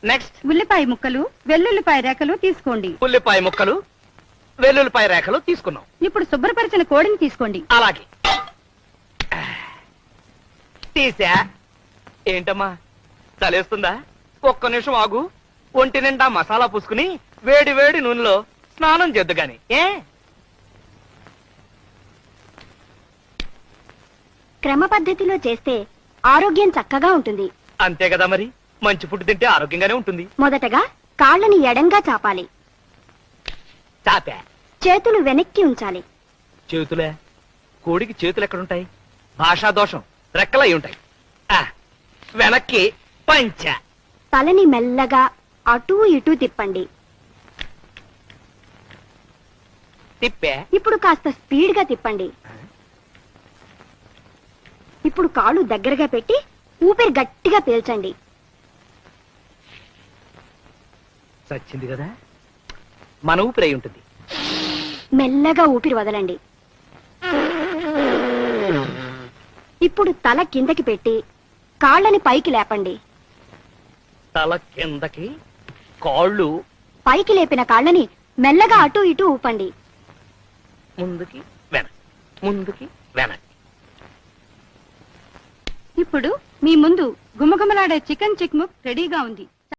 Next ఉల్లిపాయ ముక్కలు వెల్లుల్లిపాయ రేఖలు తీసుకోండి. ఉల్లిపాయ ముక్కలు వెల్లుల్లిపాయ రేఖలు తీసుకున్నాం. ఇప్పుడు శుభ్రపరిచిన కోడిని తీసుకోండి. అలాగే తీసా. ఏంటమ్మా చలేస్తుందా? ఒక్క నిమిషం ఆగు. ఒంటి నిండా మసాలా పూసుకుని వేడి వేడి నూనెలో స్నానం చేద్దు గాని. క్రమ పద్ధతిలో చేస్తే ఆరోగ్యం చక్కగా ఉంటుంది. అంతే కదా మరి, మంచి ఫుడ్ తింటే ఆరోగ్యంగానే ఉంటుంది. మొదటగా కాళ్ళని ఎడంగా చాపాలి. చాపా. చేతులు వెనక్కి ఉంచాలి. చేతులే? కోడికి చేతులు ఎక్కడుంటాయి? భాషా దోషం, రెక్కలై ఉంటాయి. వెనక్కి పంచ. తలని మెల్లగా అటూ ఇటూ తిప్పండి. తిప్పే. ఇప్పుడు కాస్త స్పీడ్ గా తిప్పండి. ఇప్పుడు కాళ్ళు దగ్గరగా పెట్టి ఊపిరి గట్టిగా పీల్చండి. చచ్చింది కదా, మన ఊపిరి అయి ఉంటుంది. మెల్లగా ఊపిరి వదలండి. ఇప్పుడు తల కిందకి పెట్టి కాళ్ళని పైకి లేపండి. తల కిందకి, కాళ్ళు పైకి లేపిన కాళ్ళని మెల్లగా అటూ ఇటూ ఊపండి. ముందుకి వెనక్కి, ముందుకి వెనక్కి. ఇప్పుడు మీ ముందు గుమగుమలాడే చికెన్ చిక్ముక్ రెడీగా ఉంది.